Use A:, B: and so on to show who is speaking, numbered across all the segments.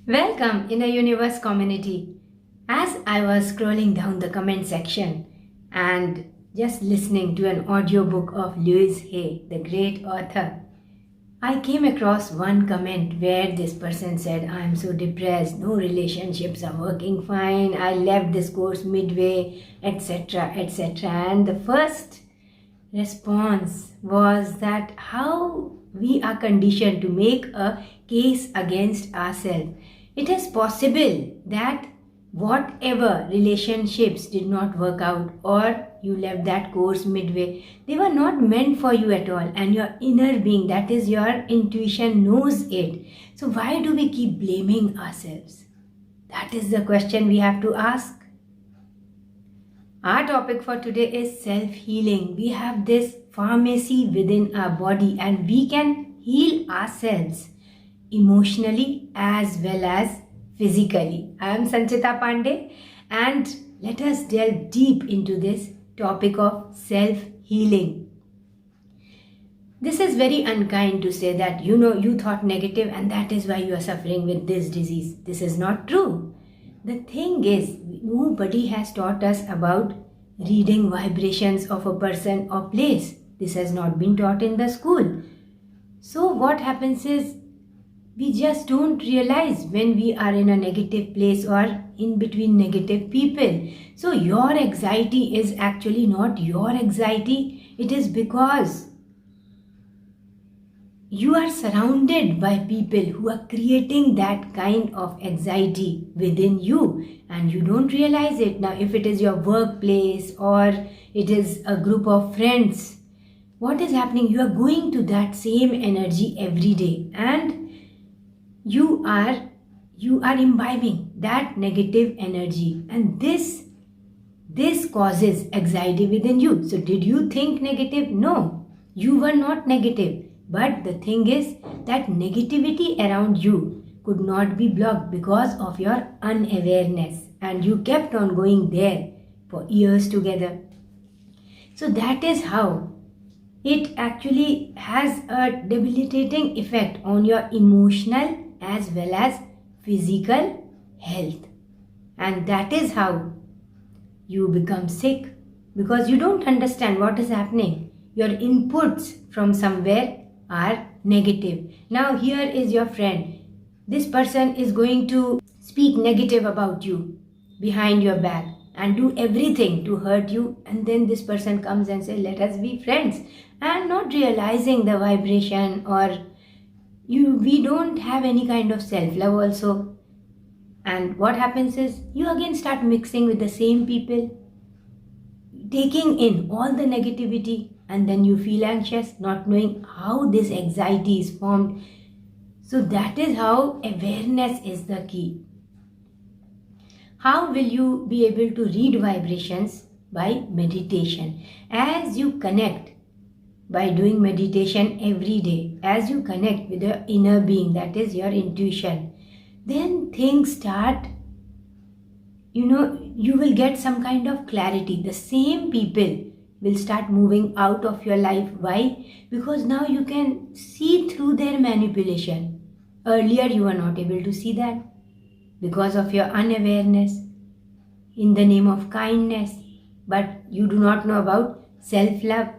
A: Welcome in the universe community. As I was scrolling down the comment section and just listening to an audiobook of Louise Hay, the great author, I came across one comment where this person said, I am so depressed, no relationships are working fine, I left this course midway, etc. etc. And the first response was that how we are conditioned to make a case against ourselves. It is possible that whatever relationships did not work out or you left that course midway, they were not meant for you at all, and your inner being, that is your intuition, knows it. So why do we keep blaming ourselves? That is the question we have to ask. Our topic for today is self-healing. We have this pharmacy within our body and we can heal ourselves emotionally as well as physically. I am Sanchita Pandey and let us delve deep into this topic of self-healing. This is very unkind to say that you thought negative and that is why you are suffering with this disease. This is not true. The thing is, nobody has taught us about reading vibrations of a person or place. This has not been taught in the school. So what happens is, we just don't realize when we are in a negative place or in between negative people. So your anxiety is actually not your anxiety. It is because you are surrounded by people who are creating that kind of anxiety within you and you don't realize it. Now, if it is your workplace or it is a group of friends, what is happening? You are going to that same energy every day and you are imbibing that negative energy, and this causes anxiety within you. So did you think negative? No, you were not negative. But the thing is that negativity around you could not be blocked because of your unawareness, and you kept on going there for years together. So that is how it actually has a debilitating effect on your emotional as well as physical health. And that is how you become sick because you don't understand what is happening. Your inputs from somewhere are negative. Now here is your friend. This person is going to speak negative about you behind your back and do everything to hurt you, and then this person comes and says, let us be friends, and not realizing the vibration, or we don't have any kind of self-love also. And what happens is you again start mixing with the same people, taking in all the negativity, and then you feel anxious, not knowing how this anxiety is formed. So that is how awareness is the key. How will you be able to read vibrations? By meditation. As you connect by doing meditation every day, as you connect with your inner being, that is your intuition, then things start, you will get some kind of clarity. The same people will start moving out of your life. Why? Because now you can see through their manipulation. Earlier you were not able to see that because of your unawareness in the name of kindness. But you do not know about self-love.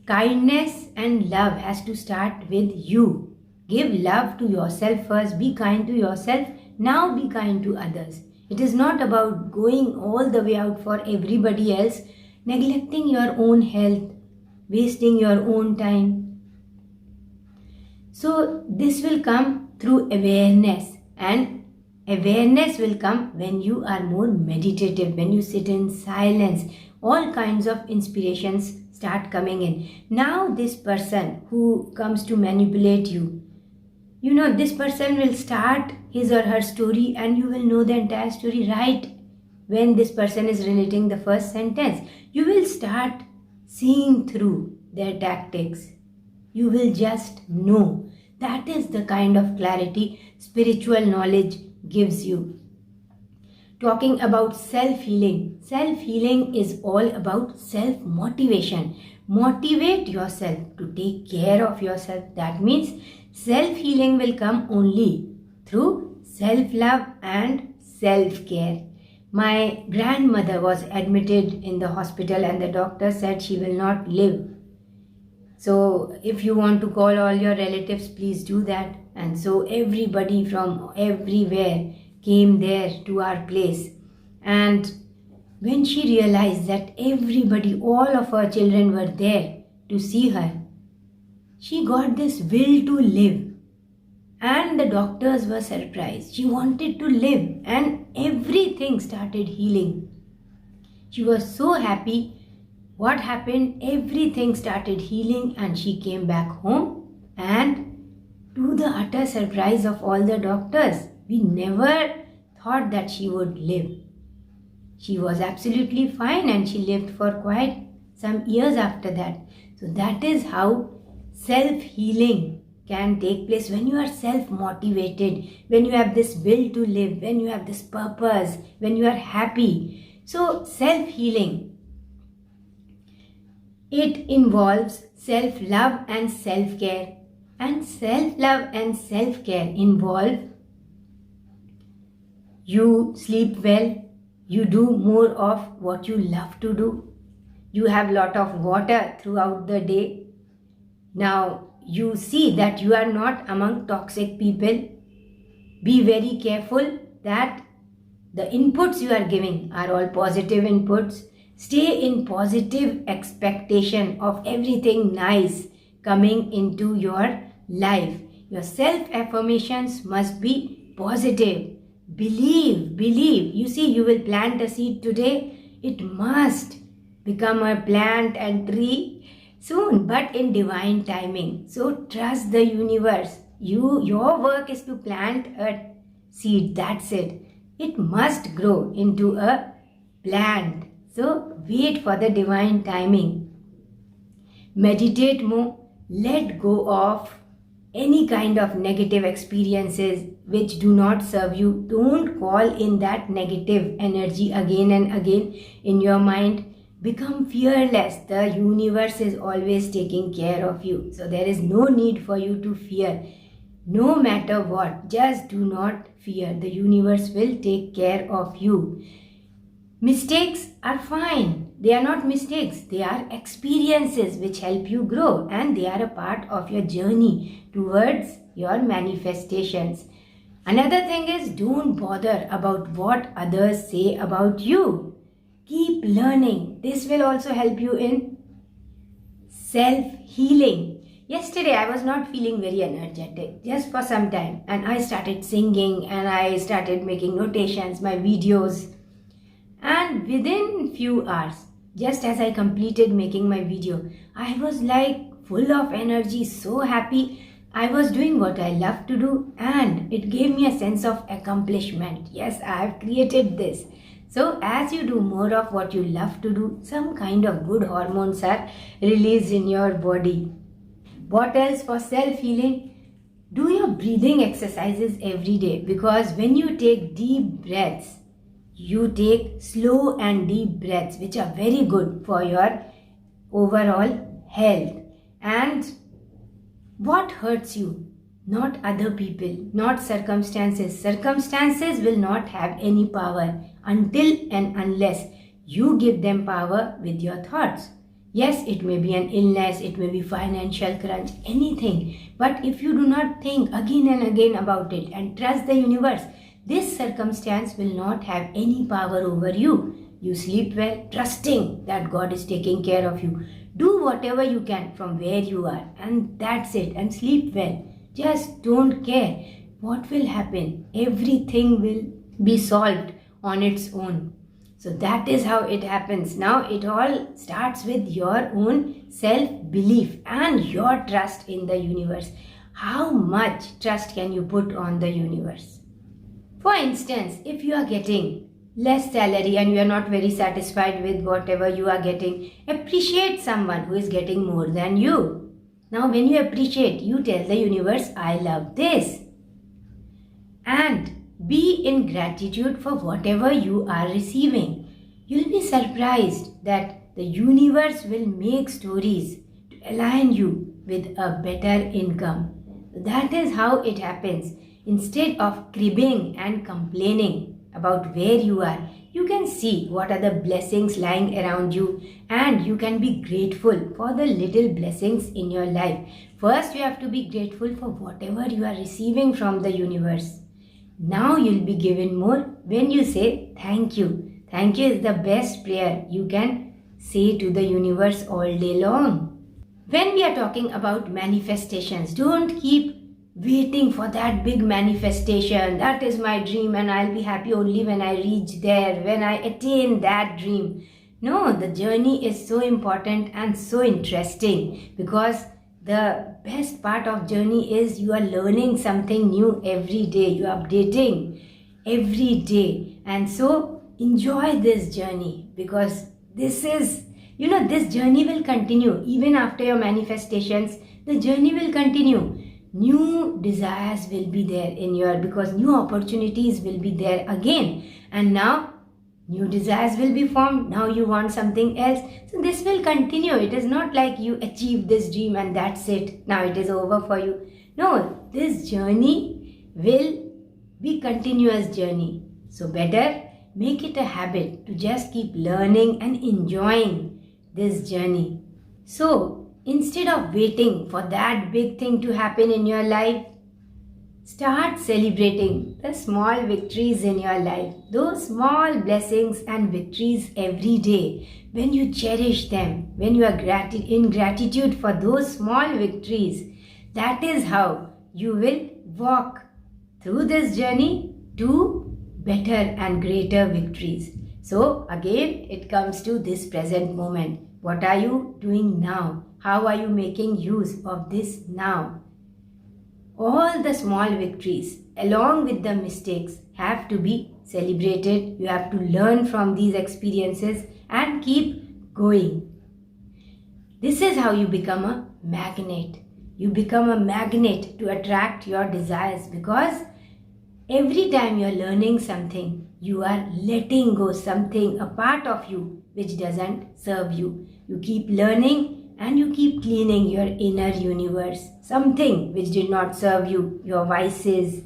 A: Kindness and love has to start with you. Give love to yourself first. Be kind to yourself. Now be kind to others. It is not about going all the way out for everybody else, neglecting your own health, wasting your own time. So this will come through awareness, and awareness will come when you are more meditative, when you sit in silence. All kinds of inspirations start coming in. Now this person who comes to manipulate you, this person will start his or her story and you will know the entire story right when this person is relating the first sentence. You will start seeing through their tactics. You will just know. That is the kind of clarity spiritual knowledge gives you. Talking about self-healing. Self-healing is all about self-motivation. Motivate yourself to take care of yourself. That means self-healing will come only through self-love and self-care. My grandmother was admitted in the hospital and the doctor said she will not live. So if you want to call all your relatives, please do that. And so everybody from everywhere came there to our place. And when she realized that everybody, all of her children were there to see her, she got this will to live. And the doctors were surprised. She wanted to live and everything started healing. She was so happy. What happened? Everything started healing and she came back home, and to the utter surprise of all the doctors, we never thought that she would live. She was absolutely fine and she lived for quite some years after that. So that is how self-healing can take place when you are self-motivated, when you have this will to live, when you have this purpose, when you are happy. So self-healing, it involves self-love and self-care. And self-love and self-care involve you sleep well, you do more of what you love to do, you have lot of water throughout the day. Now you see that you are not among toxic people. Be very careful that the inputs you are giving are all positive inputs. Stay in positive expectation of everything nice coming into your life. Your self-affirmations must be positive. Believe. You see, you will plant a seed today. It must become a plant and tree soon, but in divine timing. So trust the universe. Your work is to plant a seed. That's it. It must grow into a plant. So wait for the divine timing. Meditate more. Let go of any kind of negative experiences which do not serve you. Don't call in that negative energy again and again in your mind. Become fearless. The universe is always taking care of you. So there is no need for you to fear. No matter what, just do not fear. The universe will take care of you. Mistakes are fine. They are not mistakes. They are experiences which help you grow, and they are a part of your journey towards your manifestations. Another thing is, don't bother about what others say about you. Keep learning. This will also help you in self-healing. Yesterday I was not feeling very energetic just for some time, and I started singing and I started making notations, my videos. And within few hours, just as I completed making my video, I was like full of energy, so happy. I was doing what I love to do, and it gave me a sense of accomplishment. Yes, I have created this. So as you do more of what you love to do, some kind of good hormones are released in your body. What else for self-healing? Do your breathing exercises every day, because when you take deep breaths, you take slow and deep breaths, which are very good for your overall health. And what hurts you? Not other people, not circumstances. Circumstances will not have any power until and unless you give them power with your thoughts. Yes, it may be an illness, it may be financial crunch, anything. But if you do not think again and again about it and trust the universe, this circumstance will not have any power over you. You sleep well, trusting that God is taking care of you. Do whatever you can from where you are, and that's it. And sleep well. Just don't care what will happen. Everything will be solved on its own. So that is how it happens. Now it all starts with your own self-belief and your trust in the universe. How much trust can you put on the universe? For instance, if you are getting less salary and you are not very satisfied with whatever you are getting, appreciate someone who is getting more than you. Now when you appreciate, you tell the universe, I love this. And be in gratitude for whatever you are receiving. You'll be surprised that the universe will make stories to align you with a better income. That is how it happens. Instead of cribbing and complaining about where you are, you can see what are the blessings lying around you, and you can be grateful for the little blessings in your life. First, you have to be grateful for whatever you are receiving from the universe. Now you'll be given more when you say thank you. Thank you is the best prayer you can say to the universe all day long. When we are talking about manifestations, don't keep waiting for that big manifestation. That is my dream and I'll be happy only when I reach there, when I attain that dream. No, the journey is so important and so interesting, because the best part of journey is you are learning something new every day. You are updating every day. And so enjoy this journey, because this journey will continue. Even after your manifestations, the journey will continue. New desires will be there because new opportunities will be there again. And now new desires will be formed. Now you want something else. So this will continue. It is not like you achieve this dream and that's it. Now it is over for you. No, this journey will be continuous journey. So better make it a habit to just keep learning and enjoying this journey. So instead of waiting for that big thing to happen in your life, start celebrating the small victories in your life. Those small blessings and victories every day. When you cherish them, when you are in gratitude for those small victories, that is how you will walk through this journey to better and greater victories. So again, it comes to this present moment. What are you doing now? How are you making use of this now? All the small victories along with the mistakes have to be celebrated. You have to learn from these experiences and keep going. This is how you become a magnet. You become a magnet to attract your desires, because every time you are learning something, you are letting go something, a part of you which doesn't serve you. You keep learning and you keep cleaning your inner universe. Something which did not serve you, your vices,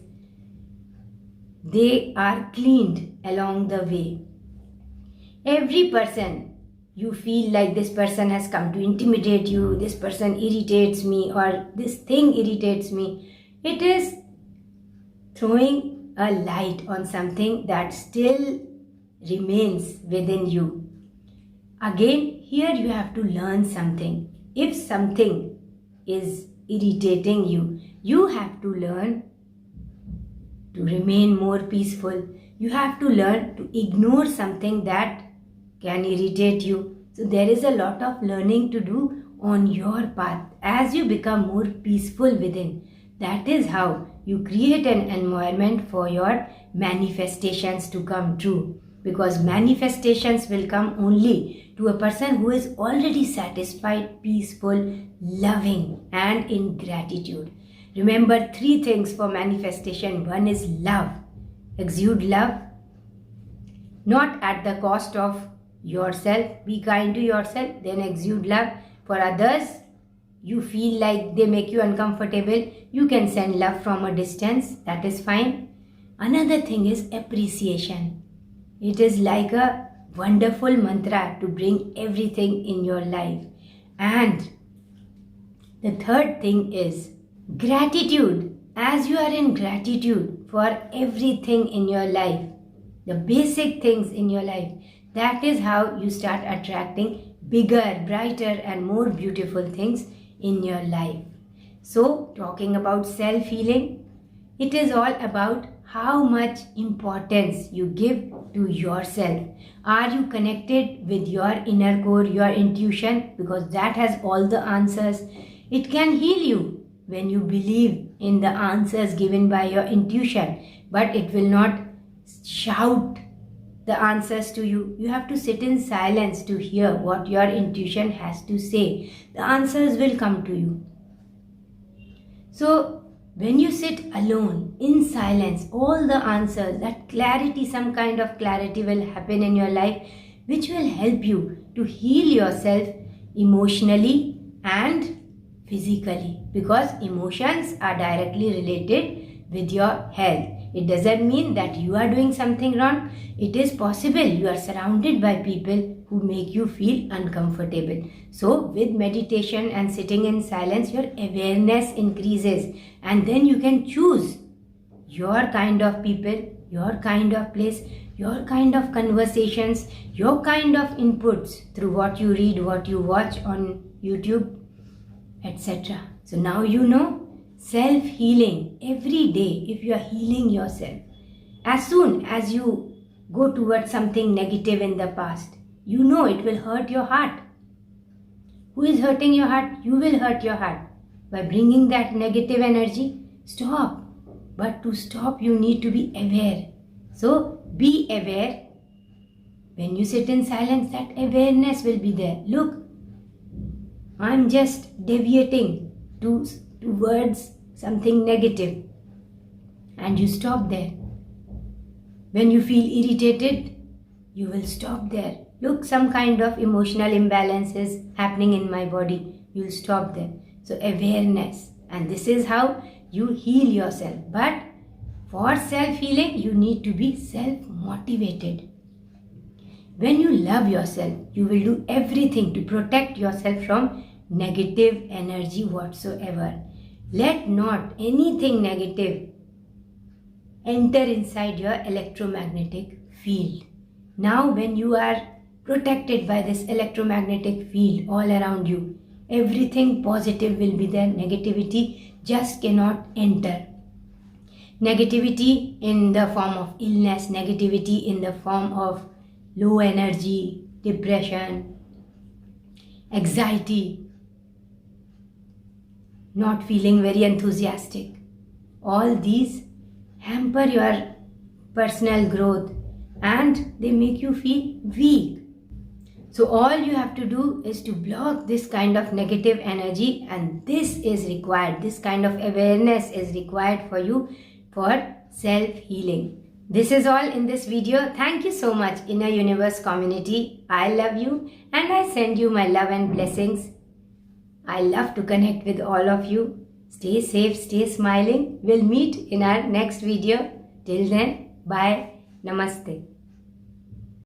A: they are cleaned along the way. Every person, you feel like this person has come to intimidate you, this person irritates me, or this thing irritates me. It is throwing a light on something that still remains within you. Again, here you have to learn something. If something is irritating you, you have to learn to remain more peaceful. You have to learn to ignore something that can irritate you. So there is a lot of learning to do on your path as you become more peaceful within. That is how you create an environment for your manifestations to come true. Because manifestations will come only to a person who is already satisfied, peaceful, loving, and in gratitude. Remember 3 things for manifestation. 1 is love. Exude love, not at the cost of yourself. Be kind to yourself, then exude love. For others, you feel like they make you uncomfortable, you can send love from a distance. That is fine. Another thing is appreciation. It is like a wonderful mantra to bring everything in your life. And the third thing is gratitude. As you are in gratitude for everything in your life, the basic things in your life, that is how you start attracting bigger, brighter, and more beautiful things in your life. So, talking about self-healing, it is all about how much importance you give to yourself. Are you connected with your inner core, your intuition? Because that has all the answers. It can heal you when you believe in the answers given by your intuition, but it will not shout the answers to you. You have to sit in silence to hear what your intuition has to say. The answers will come to you. So, when you sit alone in silence, all the answers, that clarity, some kind of clarity will happen in your life, which will help you to heal yourself emotionally and physically, because emotions are directly related with your health. It doesn't mean that you are doing something wrong. It is possible you are surrounded by people who make you feel uncomfortable. So with meditation and sitting in silence, your awareness increases, and then you can choose your kind of people, your kind of place, your kind of conversations, your kind of inputs through what you read, what you watch on YouTube, etc. So now you know self-healing every day. If you are healing yourself, as soon as you go towards something negative in the past, you know it will hurt your heart. Who is hurting your heart? You will hurt your heart. By bringing that negative energy, stop. But to stop, you need to be aware. So be aware. When you sit in silence, that awareness will be there. Look, I'm just deviating towards something negative. And you stop there. When you feel irritated, you will stop there. Look, some kind of emotional imbalance is happening in my body. You'll stop there. So awareness. And this is how you heal yourself. But for self-healing, you need to be self-motivated. When you love yourself, you will do everything to protect yourself from negative energy whatsoever. Let not anything negative enter inside your electromagnetic field. Now when you are protected by this electromagnetic field all around you, everything positive will be there. Negativity just cannot enter. Negativity in the form of illness, negativity in the form of low energy, depression, anxiety, not feeling very enthusiastic. All these hamper your personal growth and they make you feel weak. So all you have to do is to block this kind of negative energy, and this is required. This kind of awareness is required for you for self-healing. This is all in this video. Thank you so much, Inner Universe community. I love you and I send you my love and blessings. I love to connect with all of you. Stay safe, stay smiling. We'll meet in our next video. Till then, bye. Namaste.